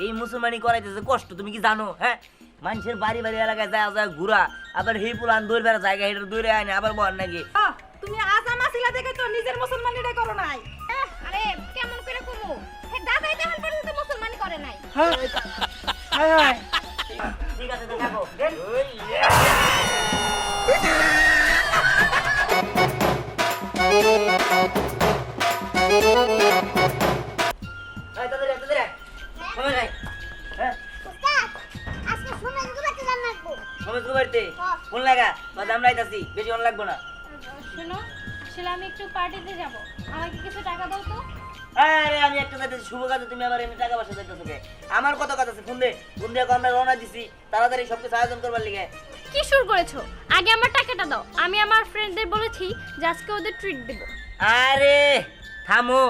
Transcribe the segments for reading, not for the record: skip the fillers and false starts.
এই মুসলমানি করাইতেছে কষ্ট তুমি কি জানো? হ্যাঁ, মানুষের বাড়ি বাড়ি এলাকায় যায় যায় ঘুরা, আবার হি পুলান দৌড় বেড়া জায়গা হেঁটে দৌড়ে আয় না, আবার বল নাকি তুমি আজাম আসিলা দেখে তো নিজের মুসলমানিটাই করো নাই। আরে কেমন করে কমু? হে দাদাই তো এখন পর্যন্ত মুসলমানি করে নাই। হায় হায় ঠিক আছে তো থাকো। এই তাদের সময় নাই। হ্যাঁ উস্তাদ আজকে সময় গুবাতে যান লাগবো। সময় তো বাড়িতে ফোন লাগা, বাদ আমরা আইতাছি, বেশি অন লাগবো না। শোনো, আসলে আমি একটু পার্টিতে যাব, আমাকে কিছু টাকা দাও তো। আরে আমি একটা কথা শুভ কাজে তুমি আমার এমনি টাকা পয়সা দিতেছো কে? আমার কত কথা আছে, ফোন দিয়ে আমরা রওনা দিছি, তাড়াতাড়ি সবকিছু আয়োজন করবার লিগে। কি শুরু করেছো? আগে আমার টাকাটা দাও, আমি আমার ফ্রেন্ডদের বলেছি যে আজকে ওদের ট্রিট দেব। আরে থামো,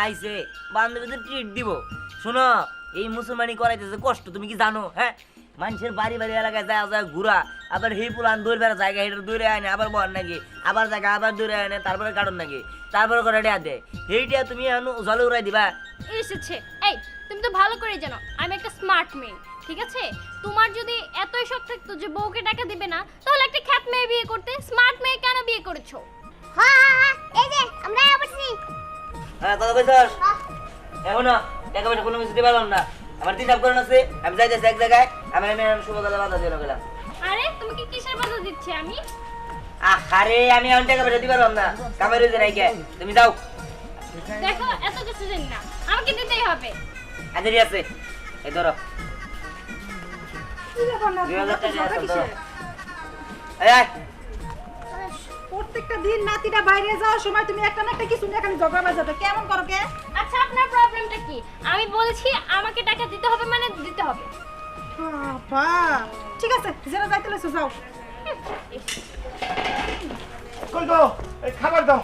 আইছে বান্ধবীদের ট্রিট দিব। শোনো, এই মুসলমানি করাইতেছে কষ্ট তুমি কি জানো? হ্যাঁ, মানুষের বাড়ি বাড়ি এলাকায় যায় যায় ঘুরা, আবার হি পুলান দৌড় বেড়া জায়গা হেঁটে দৌড়ে আয় না, আবার বল নাকি, আবার জায়গা আবার দৌড়ে আয় না, তারপরে কাটন নাকি, তারপরে করে দেয়া দেয় সেইটা তুমি জলে উড়াই দিবা। এসেছে। এই তুমি তো ভালো করে জানো আমি একটা স্মার্ট মেয়ে, ঠিক আছে? তোমার যদি এতই শখ থাকতো যে বউকে টাকা দিবে না, তাহলে একটা খ্যাত মেয়ে বিয়ে করতে। স্মার্ট মেয়ে কেন বিয়ে করেছো? হ্যাঁ, এই যে আমরা আসছি। হ্যাঁ কথা কইছস? এখন না টাকা পয়সা কোনো কিছু দিতে পারলাম না, আমার দিন আপকরণ আছে, আমি যাইতেছি এক জায়গায়, আমি শুভ কাজে বাধা দিয়ে গেলাম। আরে তোমাকে কিসের বাধা দিচ্ছি আমি? আরে আমি এখন টাকা পয়সা দিতে পারলাম না, কামের রয়েছে নাই কে, তুমি যাও। দেখো এত কিছু জানি না, আমাকে দিতেই হবে। আচ্ছা ঠিক আছে, এই ধরো কি ব্যাপার না 2000 টাকা ঝগড়া আছে, কিসের? ধরো। এই আয়। প্রত্যেকটা দিন নাতিটা বাইরে যাওয়ার সময় তুমি একটা না একটা কিছু নিয়ে এখানে ঝগড়া বাজাতে কেমন করো কে? আচ্ছা আপনার প্রবলেমটা কি? আমি বলেছি আমাকে টাকা দিতে হবে মানে দিতে হবে। বাবা ঠিক আছে, যারা যাইতে লইছো যাও। কই গো এই খাবার দাও।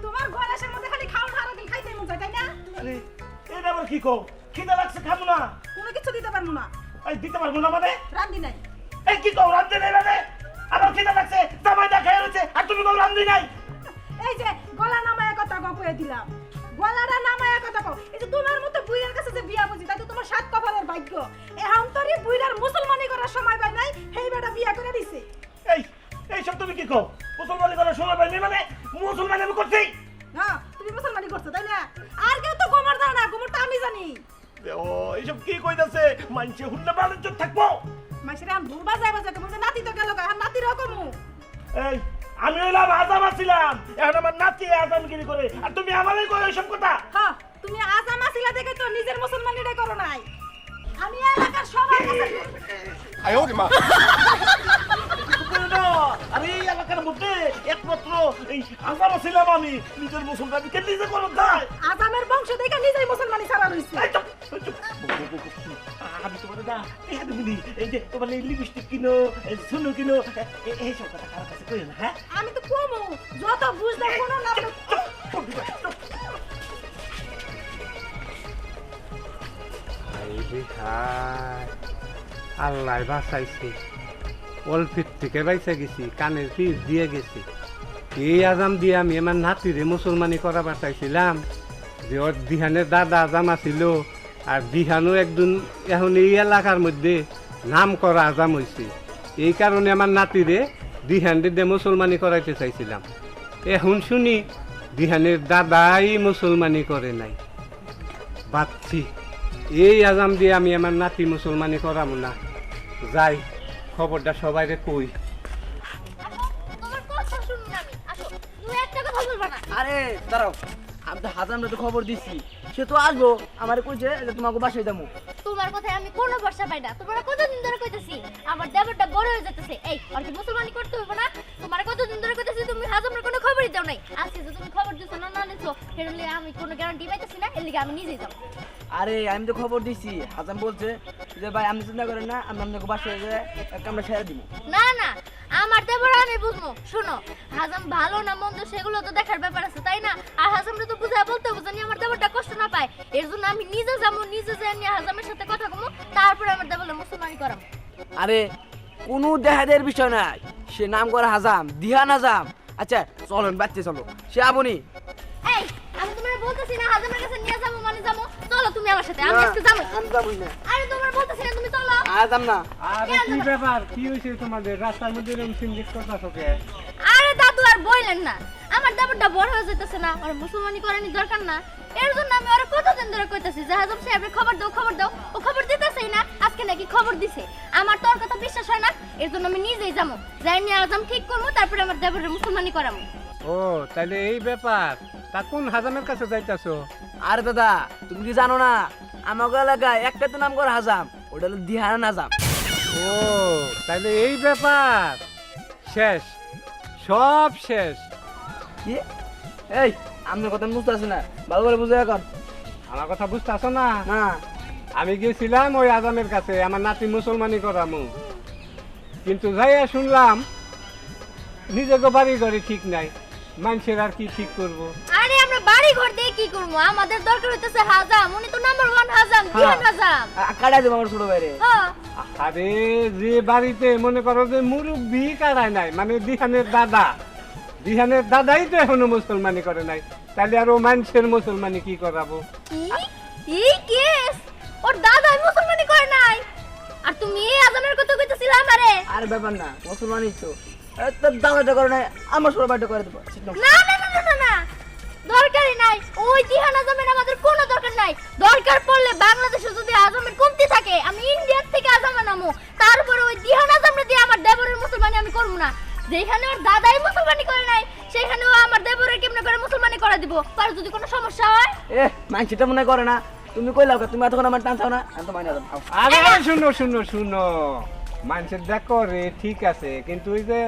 তোমার গলাশের মধ্যে খালি খাও ঠাড়া দিন খাইতে মন চায় তাই না? আরে এটা আবার কি কও? খিদা লাগছে খাবো না। কোনো কিছু দিতে পারবো না, এই দিতে পারবো না মানে? রান্দি নাই। এই কি কও রান্ধতে নাই মানে? আবার খিদা লাগছে, জামাই না খেয়ে রয়েছে আর তুমি কও রান্ধি নাই। এই যে গলা নামায়া কথা কয়ে দিলাম, গলাটা নামায়া কথা কও। এই যে তোমার মতো বুইড়ার কাছে যে বিয়া বুঝি, তাই তো তোমার সাত কপালের ভাগ্য। এখন তোরই বুইড়ার মুসলমানি করার সময় পাই নাই, সেই বেটা বিয়া করে দিছে। এই এইসব তুমি কি কও? মুসলমানি করার সময় পাইনি মানে? মুসলমানি আমি করছি। হ্যাঁ তুমি মুসলমানি করছো তাই না? আর কেউ তো গোমর দাও না, গোমর তো আমি জানি। ও এইসব কি কইতাছে? মানছে হুন্না বালুচ থাকবো। মাসিরা আমি ভুল বাজায় বাজাতে বলছে নাতি তো গেল গা, আর নাতির রকমও। এই আমি হইলাম আজাম আছিলাম, এখন আমার নাতি আজামগিরি করে আর তুমি আমারই কই ওইসব কথা? হ্যাঁ তুমি আজাম আসিলা দেখে তো নিজের মুসলমানিটাই করো নাই। আমি এলাকার সবার কাছে আমি এই এলাকার মধ্যে একমাত্র এই আজাম আছিলাম, আমি নিজের মুসলমানকে নিজে করো তাই। আজামের বংশ দেখে নিজেই মুসলমানি ছাড়া রইছে। এই চুপ, এই চুপ। আমি তোমার না এই তুমি এই যে তোমার এই লিপস্টিক কিনো, শুনো কিনো, এইসব কথা কারোর কাছে কইও না। হ্যাঁ আমি তো কমু যত বুঝতে কোনো না আল্লাহ বাঁচাইছে, অল্পের থেকে বাইসা গেছি, কানের পিস দিয়ে গেছি। এই আজাম দিয়ে আমি আমার নাতিরে মুসলমানি করাবার চাইছিলাম, যে ওর দিহানের দাদা আজাম আছিল, আর দিহানও একজন এখন এই এলাকার মধ্যে নাম করা আজাম হয়েছে। এই কারণে আমার নাতিরে দিহানদের দিয়ে মুসলমানি করাইতে চাইছিলাম। এখন শুনি দিহানের দাদাই মুসলমানি করে নাই। বাচ্চি এই আজাম দিয়ে আমি আমার নাতি মুসলমানি করাবো না। যাই খবরটা সবাইরে কই। তোমার কথা শুনুন আমি। আসো, তুমি একটা কথা বলবা না। আরে দাঁড়াও, আমি তো হাজামরা তো খবর দিচ্ছি, সে তো আসবো, আমার কইছে যে তোমাকে বাসায় যাবো। তোমার কথায় আমি কোনো ভরসা পাই না। তোমরা কতদিন ধরে কইতেছি আমার দেবরটা বড় হয়ে যেতেছে। এই আর কি মুসলমানি করতে হবে না? তোমার কতদিন ধরে কইতেছি, তুমি হাজামের কোনো খবরই দাও নাই। আজকে যে তুমি খবর দিছো না নিছো, সেটা আমি কোনো গ্যারান্টি পাইতেছি না, এর লিগে আমি নিজেই যাবো। আরে আমি তো খবর দিচ্ছি, হাজাম বলছে যে ভাই আপনি চিন্তা করেন না, আমি আপনাকে বাসায় যেয়ে আমরা ছেড়ে দিব। না না, আমার দেবর আমি বুঝবো। শোনো, হাজাম ভালো না মন্দ সেগুলো তো দেখার ব্যাপার আছে, তাই না? আর হাজামটা তো বুঝায় বলতে হবে জানি আমার দেবরটা কষ্ট না পায়। এর জন্য আমি নিজে যাবো, নিজে যাই নিয়ে হাজামের সাথে কথা কমো, তারপরে আমার দেবরটা মুসলমানি করাবো। আরে কোনো দেহাদের বিষয় নাই, সে নাম করে হাজাম, দিহান হাজাম। আচ্ছা চলেন বাচ্চা চলো, সে আবনি। এই আমি তোমার বলতেছি না হাজামের কাছে নিয়ে যাবো মানে যাবো, চলো তুমি তুমি আমার সাথে আমি আজকে যাবো আমি যাবো না আরে তোমার বলতেছি না তুমি চলো আজাম না আরে কি ব্যাপার কি হয়েছে তোমাদের রাস্তার মধ্যে এরকম সিনজিক কথা তোকে আরে দাদু আর বললেন না আমার দাবরটা বড় হয়ে যেতেছে না আর মুসলমানি করানি দরকার না এর জন্য আমি ওরা কতদিন ধরে কইতাছি যে হাজম সাহেবের খবর দাও ও খবর দিতেছেই না আজকে নাকি খবর দিছে আমার তোর কথা বিশ্বাস হয় না এর জন্য আমি নিজেই যাবো যাই নিয়ে আজম ঠিক করবো তারপরে আমার দেবরের মুসলমানি করাবো ও তাহলে এই ব্যাপার তা কোন হাজামের কাছে যাইতাছো আরে দাদা তুমি কি জানো না আমাকে এলাকায় একটা তো নাম করে হাজাম ওটা হলো দিহান হাজাম ও তাহলে এই ব্যাপার শেষ সব শেষ কি এই আপনার কথা বুঝতে আসে না ভালো করে বুঝে এখন আমার কথা বুঝতে আসো না না আমি গেছিলাম ওই আজামের কাছে আমার নাতি মুসলমানি করামু কিন্তু যাইয়া শুনলাম নিজেকে বাড়ি ঘরে ঠিক নাই মানুষের আর কি ঠিক করব আরে আমরা বাড়ি ঘর দিয়ে কি করবো আমাদের দরকার হইতেছে হাজাম উনি তো নাম্বার 1 হাজাম দিহান হাজাম কাটাই দেবো আমার ছোট ভাইরে হ্যাঁ আরে যে বাড়িতে মনে করো যে মুরব্বি কারায় নাই মানে দিহানের দাদাই তো এখনো মুসলমানি করে নাই তাহলে আর ও মানুষের মুসলমানি কি করাবো কি এই কেস ওর দাদাই মুসলমানি করে নাই আর তুমি এই আজামের কথা কইতেছিলা আমারে আর ব্যাপার না মুসলমানই তো তোর দাদাটা করে নাই আমার ছোট ভাইটা করে দেবো না না না না না দরকারই নাই ওই দিহান আজমের আমাদের কোনো দরকার নাই দরকার পড়লে বাংলাদেশে যদি আজমের কমতি থাকে আমি ইন্ডিয়ার থেকে আজম আনামু তারপরে ওই দিহান আজমরে দিয়ে আমার দেবরের মুসলমানি আমি করব না যেখানে ওর দাদাই মুসলমানি করে নাই সেখানেও আমার দেবরের কেমনে করে মুসলমানি করে দিব আর যদি কোনো সমস্যা হয় এ মানছিটা মনে করে না তুমি কইলাও তুমি এতক্ষণ আমার টানছাও না আমি তো মাইনা দাও আরে শুনো মানুষের দেখো রে ঠিক আছে কিন্তু ওই যে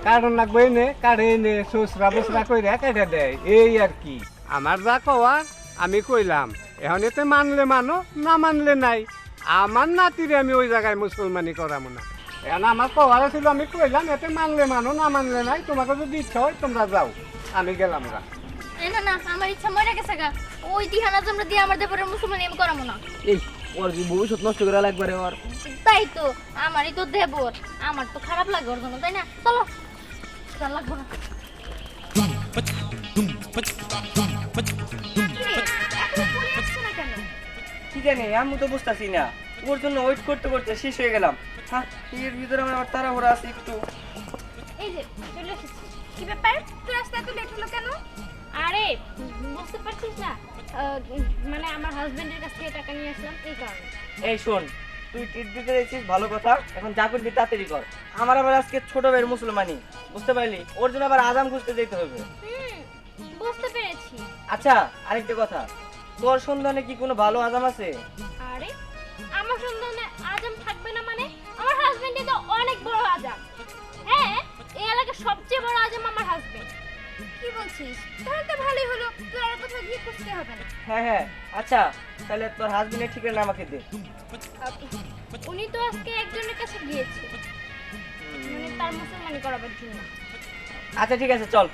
কারণ লাগবে এনে কারে এনে সোসরা বসরা কইরা কেটে দেয় এই আর কি আমার যা কওয়ার আমি কইলাম এখন এতে মানলে মানো না মানলে নাই আমার নাতিরে আমি ওই জায়গায় মুসলমানি করাবো না এখন আমার কওয়ার ছিল আমি কইলাম এতে মানলে মানো না মানলে নাই তোমাকে যদি ইচ্ছা হয় তোমরা যাও আমি গেলাম গা এই না না আমার ইচ্ছা মরে গেছে গা ওই দিহান আজমরে দিয়ে আমার দেবরের মুসলমানি আমি করাবো না এই ওর কি ভবিষ্যৎ নষ্ট করে লাগবে রে ওর তাই তো আমারই তো দেবর আমার তো খারাপ লাগে ওর জন্য তাই না চলো চল লাগবো না কি জানি আমি তো বুঝতেছি না ওর জন্য ওয়েট করতে করতে শেষ হয়ে গেলাম হ্যাঁ এর ভিতরে আমার তাড়াহুড়া আছে একটু এই যে চলে এসেছি কি ব্যাপার তুই রাস্তায় এত লেট হলো কেন আরে বুঝতে পারছিস না মানে আমার হাজবেন্ডের কাছ থেকে টাকা নিয়ে আসলাম এই কারণে এই শোন তুই ট্রিট দিতে চাইছিস ভালো কথা এখন যা করবি তাড়াতাড়ি কর আমার আবার আজকে ছোট ভাইয়ের মুসলমানি বুঝতে পারলি ওর জন্য আবার আজাম খুঁজতে যেতে হবে বুঝতে পেরেছি আচ্ছা আরেকটা কথা তোর সন্ধানে কি কোনো ভালো আজাম আছে আরে আমার সন্ধানে আজম থাকবে না মানে আমার হাজবেন্ডই তো অনেক বড় আজম হ্যাঁ এই এলাকার সবচেয়ে বড় আজম আমার হাজবেন্ড কি বলছিস তাহলে তো ভালোই হলো তোর আর কোথাও গিয়ে খুঁজতে হবে না হ্যাঁ আচ্ছা তাহলে তোর হাজবেন্ডের ঠিকানা আমাকে দে উনি তো আজকে একজনের কাছে গিয়েছে মানে তার মুসলমানি করাবার জন্য আচ্ছা ঠিক আছে চল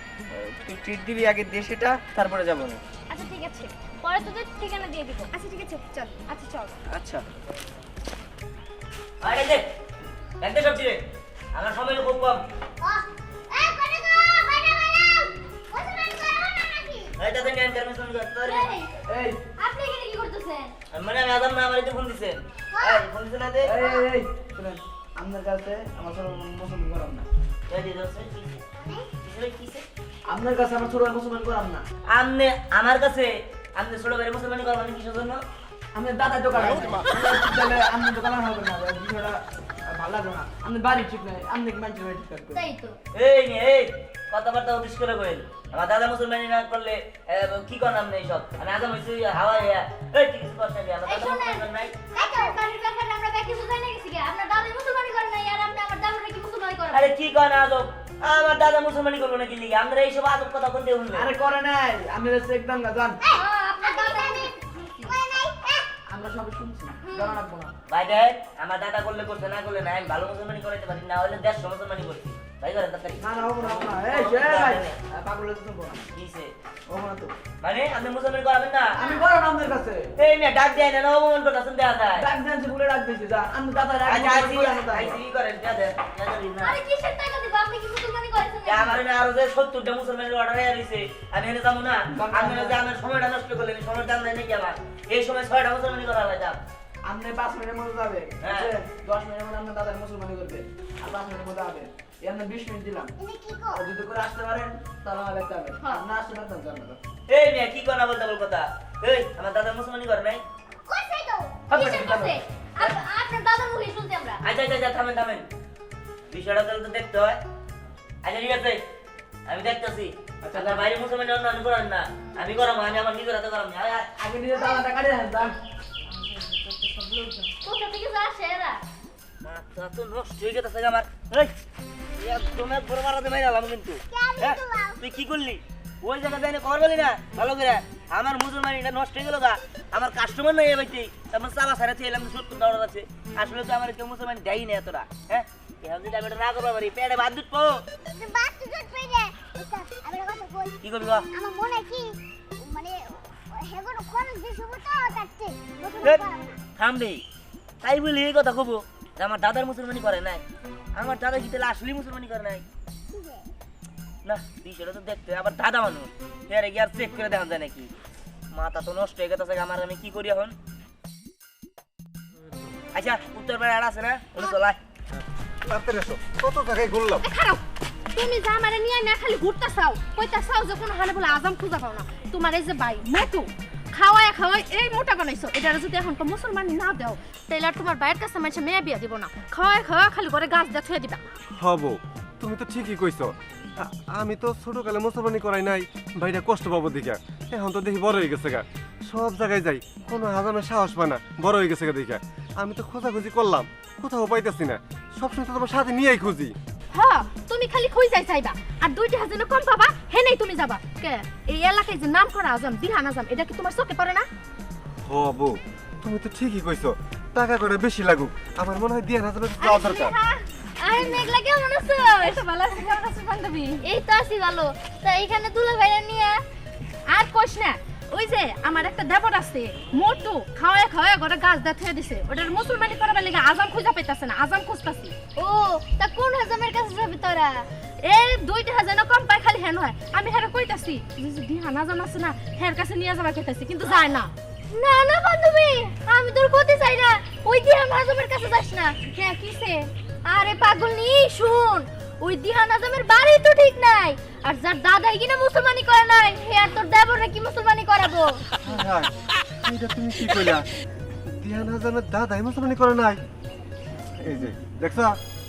তুই ট্রিট দিবি আগে দে সেটা তারপরে যাবো না আচ্ছা ঠিক আছে পরে তোদের ঠিকানা দিয়ে দিব আচ্ছা ঠিক আছে চল আচ্ছা চল আচ্ছা আরে দে একদে সবজি রে আমার সময় খুব কম এই দাদা নিয়ে ইনফরমেশন করতে রে এই আপনি এখানে কি করতেছেন মানে আমি আদম না আমারই তো ফোন দিছেন এই ফোন দিছেন না দে এই শুনেন আপনার কাছে আমার ছোট মুসলমান করাম না এই দি দোস্ত কিসে আপনার কাছে আমার ছোট মুসলমান করাম না আমনে আমার কাছে আমনে ছোট ভাই মুসলমানি করবেন কিসের জন্য আপনার দাদা দোকান তাহলে আপনার দোকান হবে না বিষয়টা ভালো লাগবে না আপনার বাড়ি ঠিক নাই আপনি কি মানুষের বাড়ি ঠিক করবেন তাই তো এই নে এই কথাবার্তা অফিস করে কইল আমার দাদা মুসলমানি না করলে কি কোন নাম নেই সব আমি আদম হইছি হাওয়া এই ঠিক আছে কথা কি আমার এই দাদা শোনেন মুসলমান নাই এখন বাড়ির ব্যাপারে আমরা ব্যাখ্যা বুঝাই না গেছি আপনার দাদা মুসলমানি করে নাই আর আপনি আমার দাদাকে কি মুসলমানি করেন আরে কি কোন আদম আমার দাদা মুসলমানি করবো নাকি লিগে আমরা এইসব আদব কথা কোন দিয়ে শুনবে আরে করে নাই আমি হচ্ছে একদম না জান আপনার দাদা আমরা সব শুনছি জানা লাগবো না ভাই দেখ আমার দাদা করলে করতে না করলে না আমি ভালো মুসলমানি করাইতে পারি না হলে দেশ মুসলমানি করছি ভাই করেন তাড়াতাড়ি না না হবো না হবো না এই সে ভাই পাগল হতে তো না কিসে হবো না তো মানে আপনি মুসলমান করাবেন না আমি বড় নামদের কাছে এই মেয়ে ডাক দেয় না অপমান করতেছেন দেয়া যায় ডাক দেন বলে ডাক দিছি যা আমি দাদা রাখ আচ্ছা আইসি করেন দেয়া দেন না আরে কিসের টাকা দিব আপনি কি মুসলমানি করেছেন কে আমার না আরো যে 70টা মুসলমানের অর্ডার হয়ে রইছে আমি এনে যাবো না আমি যে আমার সময়টা নষ্ট করলেন সময় দাম নাই নাকি আমার এই সময় 6টা মুসলমানি করা হইতাম আপনি 5 মিনিটের মধ্যে যাবে হ্যাঁ। 10 মিনিটের মধ্যে আপনার দাদা মুসলমানি করবে আর 5 মিনিটের মধ্যে যাবে এই আপনি 20 মিনিট দিলাম আর যদি করে আসতে পারেন তাহলে আমার দেখতে হবে না আসতে পারতেন জানেন না এই মেয়ে কি কথা বলতে বল কথা এই আমার দাদা মুসলমানি করে নাই কইছে তো কিসের কইছে আপনার দাদার মুখে শুনছি আমরা আচ্ছা আচ্ছা থামেন থামেন বিষয়টা তাহলে তো দেখতে হয় আচ্ছা ঠিক আছে আমি দেখতেছি আচ্ছা তার বাইরে মুসলমানি অন্য করেন না আমি করাম আমি আমার নিজের হাতে করাম আগে নিজে দাদাটা কাটিয়ে দেন যান কোথা থেকে আসে এরা মাথা তো নষ্ট হয়ে গেছে আমার এই একদম একবার মারাতে মাইরালাম কিন্তু হ্যাঁ? তুই কি করলি ওই জায়গা যাই না খবর বলি না ভালো করে আমার মুসলমানিটা নষ্ট হয়ে গেল গা আমার কাস্টমার নাই এবাইতে তারপর চালা সারা ছিলাম 70 ডলার আছে আসলে তো আমার কেউ মুসলমানি দেয়ই না এতটা হ্যাঁ এখন যদি আমি এটা না করবো পারি পেটে ভাত দুধ পাবো বাত তো পেরে আমি কথা কই কি করবি গো আমার মনে কি মানে হেগো খরচ বেশি হতো তাতে থামবে তাই বলি এই কথা কব যে আমার দাদার মুসলমানি করে নাই আমার দাদা কি তাহলে আসলেই মুসলমানি করে নাই না বিষয়টা তো দেখতে হয়, আবার দাদা মানুষ এর গিয়ে আর চেক করে দেখা যায় নাকি মাথা তো নষ্ট হয়ে গেছে আমার আমি কি করি এখন আচ্ছা উত্তর পাড়া আর আছে না উনি চলায় তাড়াতাড়ি এসো কত জায়গায় ঘুরলাম খারাপ তুমি যা আমারে নিয়ে না খালি ঘুরতে চাও কইতা চাও যে কোনো হালে বলে আজাম খুঁজা পাও না তোমার এই যে ভাই মোটু খাওয়ায় খাওয়ায় এই মোটা বানাইছো এটা যদি এখন তো মুসলমান না দাও তাহলে আর তোমার ভাইয়ের কাছে মানুষ মেয়ে বিয়া দিব না খাওয়ায় খাওয়া খালি করে গাছ দিয়ে থুয়ে দিবা হব তুমি তো ঠিকই কইছো আমি তো ছোটকালে মুসলমানি করাই নাই ভাইটা কষ্ট পাবো দেখা এখন তো দেখি বড় হয়ে গেছে গা সব জায়গায় যাই কোনো হাজামের সাহস পায় না বড় হয়ে গেছে গা দেখা আমি তো খোঁজাখুঁজি করলাম কোথাও পাইতেছি না সবসময় তো তোমার সাথে নিয়েই খুঁজি হ্যাঁ তুমি খালি খুঁজাই চাইবা আর 2টা হাজার কম পাবা হেনেই তুমি যাবা কে এই এলাকায় যে নাম করা আজম দিহান আজম এটা কি তোমার চোখে পড়ে না হব তুমি তো ঠিকই কইছো টাকা করে বেশি লাগুক আমার মনে হয় দিয়ে হাজারের যাওয়া দরকার আরে মেঘলা কেমন আছো এটা ভালো আছে কেমন আছে বান্ধবী এই তো আছি ভালো তা এখানে দুলা ভাইরা নিয়ে আর কোশ না ওই যে আমার একটা দেবর আছে মোটু খাওয়ায় খাওয়ায় ঘরে গাছ দিয়ে থুয়ে দিছে ওটার মুসলমানি করার লাগি আজাম খুঁজা পাইতাছে না আজাম খুঁজতাছি ও তা কোন হাজামের কাছে যাবি তোরা এই 2টা হাজার কম পাই খালি হেন হয় আমি হেরে কইতাছি যে দিহান আজাম আছে না হের কাছে নিয়ে যাবা কইতাছি কিন্তু যায় না না না বান্ধবী আমি তোর ক্ষতি চাই না ওই দিহান হাজামের কাছে যাস না হ্যাঁ কিসে আরে পাগল নি শুন ওই দিহান আজমের বাড়ি তো ঠিক নাই আর যার দাদাই কিনা মুসলমানি করে নাই হে আর তোর দেবরে কি মুসলমানি করাবো হ্যাঁ এইটা তুমি কি কইলা দিয়ান হাজামের দাদাই মুসলমানি করে নাই এই যে দেখছো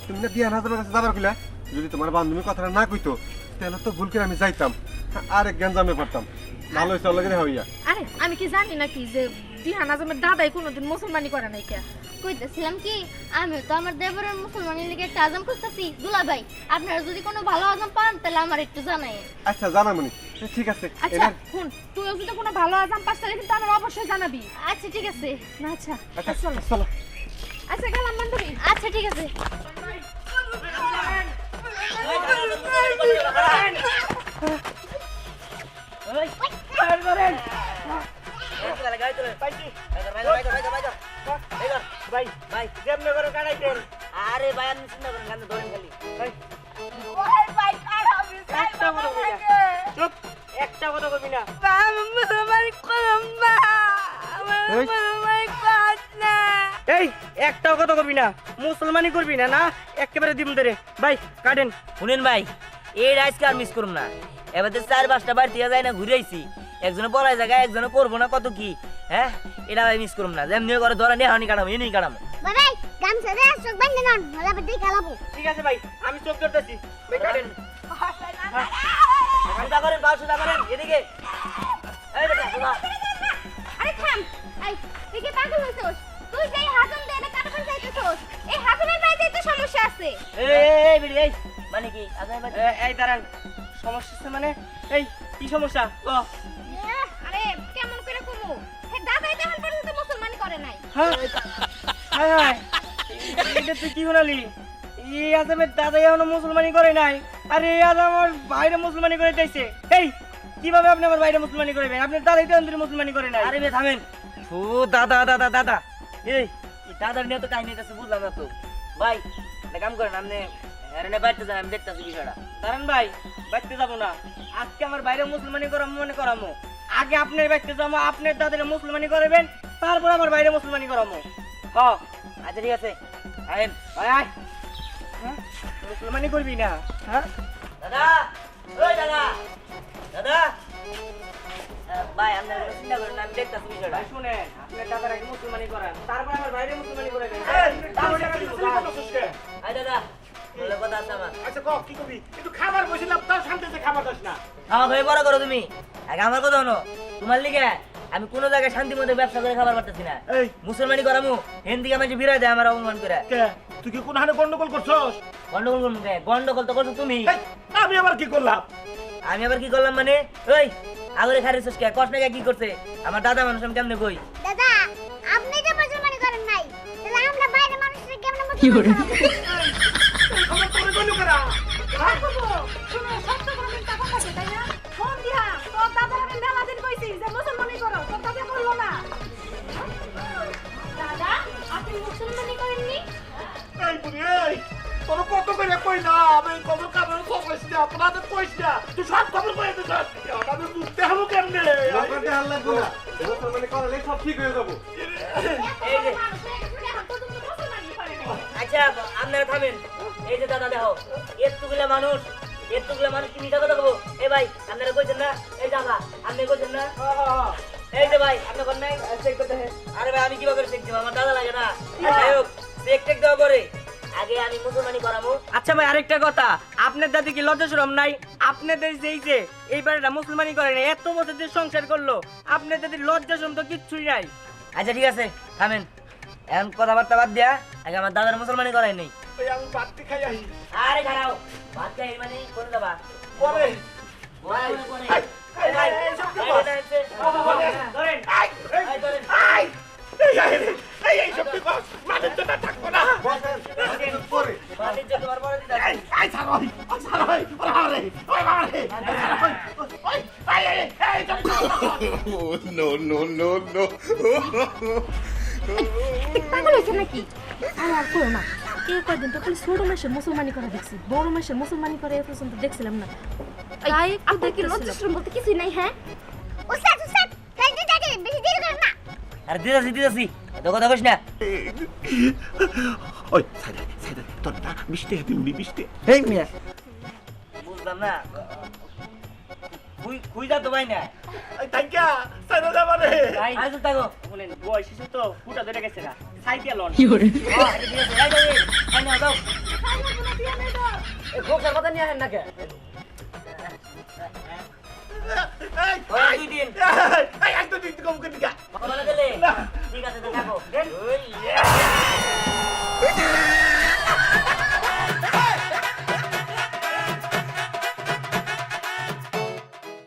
তুমি না দিয়ান হাজামের কাছে যাবার কইলা যদি তোমার বান্ধবী কথাটা না কইতো তাহলে তো ভুল করে আমি যাইতাম আর এক গঞ্জামে পড়তাম ভালো হইছে লাগে হইয়া আরে আমি কি জানি নাকি যে দিহান আজমের দাদাই কোনোদিন মুসলমানি করে নাই কে কইতেছিলাম কি আমি তো আমার দেবরের মুসলমানি লিগে একটা আজম খুঁজতেছি দুলা ভাই আপনারা যদি কোনো ভালো আজম পান তাহলে আমার একটু জানাই আচ্ছা জানামনি ঠিক আছে আচ্ছা শুন তুইও যদি কোনো ভালো আজম পাস তাহলে কিন্তু আমার অবশ্যই জানাবি আচ্ছা ঠিক আছে না আচ্ছা আচ্ছা চলো চলো আচ্ছা গেলাম বান্ধবী আচ্ছা ঠিক আছে আরে ভাই আমি চিন্তা করেন গান ধরেন খালি চুপ একটা কথা কবি না এই একটাও কথা করবি না মুসলমানি করবি না না একেবারে দিম ধরে ভাই কাটেন শুনেন ভাই এই রাইসকে আর মিস করুন না এবার 4-5টা বাড়ি থেকে যায় না ঘুরে আইছি একজনে পড়ায় জায়গায় একজনে করবো না কত কি হ্যাঁ এটা ভাই মিস করুন না যেমনি করে ধরা নিয়ে হানি কাটাবো এনেই কাটাবো বাবাই গামছা দে চোখ বান্ধে নন মজা বেদে খেলাবো ঠিক আছে ভাই আমি চোখ ধরতেছি ভাই কাটেন সুদা করেন বাউ সুদা করেন এদিকে এই বেটা সুদা আরে থাম এই তুই কি পাগল হইছস তুই যেই হাজম দে না কাটাবার যাইতেছস এই হাজমের বাইরে তো সমস্যা আছে এই বিড়ি এই মানে কি আগে ভাই এই দাঁড়ান সমস্যা আছে মানে এই কি সমস্যা ও আরে কেমন করে কমু হে দাদাই তো এখন পর্যন্ত মুসলমানি করে নাই হ্যাঁ হায় হায় এটা তুই কি হলালি এই আজামের দাদা এখনো মুসলমানি করে নাই, আর এই আজাম আমার ভাইরে মুসলমানি করে দিয়েছে। এই কিভাবে আপনি আমার ভাইরে মুসলমানি করবেন? আপনার দাদাই তো অন্তরে মুসলমানি করে নাই। আরে বে থামেন। ও দাদা দাদা দাদা, এই দাদার নিয়ে তো কাহিনী আছে, বুঝলাম না তো ভাই। একটা কাম করেন, আপনি এখানে বাড়িতে যান, আমি দেখতেছি বিষয়টা। দাঁড়ান ভাই, বাড়তে যাবো না, আজকে আমার বাইরে মুসলমানি করামো মনে করামো। আগে আপনার বাড়তে যাবো, আপনার দাদারে মুসলমানি করবেন, তারপর আমার বাইরে মুসলমানি করামো। হ আচ্ছা ঠিক আছে, আহেন। ভাই আয়। হ্যাঁ? মুসলমানি করবি না? হ্যাঁ দাদা, ওই দাদা, দাদা। ভাই আপনার কোনো চিন্তা করেন না, আমি দেখতেছি বিষয়টা। ভাই শুনেন, আপনার দাদার আগে মুসলমানি করান, তারপর আমার বাইরে মুসলমানি করাবেন। আয় দাদা, বলে কথা আছে আমার। আচ্ছা ক কি করবি? একটু খাবার বসিলাম, তাও শান্তিতে খাবার দাস না। খাওয়া খাওয়া বড় করো তুমি। আগে আমার কথা শোনো, তোমার লিগে আমি কোনো জায়গায় শান্তি মতো ব্যবসা করে খাবার পারতেছি না। এই মুসলমানি করামু, হিন্দিকে আমাকে বিরাই দেয় আমার অপমান করে। কে তুই কি কোন হানে গন্ডগোল করছস? গন্ডগোল করবো কে? গন্ডগোল তো করছো তুমি। এই, আমি আবার কি করলাম? আমি আবার কি করলাম মানে? ওই আগরে খারিছিস কে? কষ্ট কি করছে? আমার দাদা মানুষ, আমি কেমনে কই? দাদা আপনি যে মুসলমানি করেন নাই তাহলে আমরা বাইরে মানুষের কেমন মুসলমানি আমার তোরে গন্ডগোল করা। শুনো, সত্য বলবেন টাকা পাবে, তাই না? ফোন দিয়া তোর দাদার আমি মেলা দিন কইছি যে মুসলমানি করো, তোর দাদা করলো না। দাদা আপনি মুসলমানি করেননি? এই বুড়ি এই, তোর কত করে কইলাম আমি খবর কাবর কইছ না, আপনাদের কইছ না, তুই সব খবর কই দিছস। আমাদের বুঝতে হলো কেমনে? দরকার দেওয়ার লাগবে না, মুসলমানি করালে সব ঠিক হয়ে যাবো। এই যে মানুষ হয়ে গেছে, এখন পর্যন্ত মুসলমানি করে নাই। আচ্ছা আপনারা থামেন। এই যে দাদা দেখো, এতগুলা মানুষ, এতগুলা মানুষ কি মিথ্যা কথা বলবো? এই ভাই আপনারা কইছেন না? এই দাদা আপনি কইছেন না? এই যে ভাই আপনি কোন নাই চেক করতে? আরে ভাই আমি কিভাবে চেক দেব? আমার দাদা লাগে না। যাই হোক, চেক টেক দেওয়া পরে আগে আমি মুসলমানি করাবো। আচ্ছা ভাই, আরেকটা কথা, আপনার দাদি কি লজ্জা শরম নাই? আপনাদের যেই যে এইবার মুসলমানি করে নাই, এত বছর যে সংসার করলো, আপনার দাদির লজ্জা শরম তো কিচ্ছুই নাই। আচ্ছা ঠিক আছে, থামেন। এখন কথাবার্তা বাদ দিয়া আগে আমার দাদার মুসলমানি করাই নেই। এই আমি বাতি খাই আহি। আরে খারাও, বাদ খাই মানে করে দেবা পরে পরে। এই, এই, এই, সব কি বল? ধরেন এই, এই, এই ধরেন। এই, এই, এই, এই, সব কি বল? মানের জন্য থাকবো না। পরে বাড়ির জন্য তোমার পরে দিতে এই, এই, ছাড়ো, ওই ছাড়ো, ওই বাবা রে, ওই বাবা রে, ওই, এই, এই, এই, সব কি বল? পাগল হয়েছে নাকি? আর করো না, কে কয়দিন তো খালি ছোট মাসের মুসলমানি করা দেখছি, বড় মাসের মুসলমানি করে এ পর্যন্ত দেখছিলাম না। তাই আপনার কি লজ্জা শরম বলতে কিছুই নাই? হ্যাঁ উস্তাদ উস্তাদ ফেলতে থাকে বেশি দেরি করেন না। আরে দিদাসি এত কথা কইস না। ওই, সাইডে, সাইডে, তোর না, বৃষ্টি দিবি, বৃষ্টি। এই মিয়া, বুঝলাম না, খুই যা তো ভাই না। এই, থাইকা, সাইডে যাবা রে। ভাই আইসো থাকো। বলেন বয়স শিশু তো ফুটা ধরে গেছে না, সাইকেল লন। ঠিক আছে, যাই যাই, আই না দাও। এই খোকার কথা নিয়ে আসেন না কে? এই, ওই দুই দিন এই, একদম দিক কম করে দিকা। বলে দিলে ঠিক আছে তো থাকো। ওই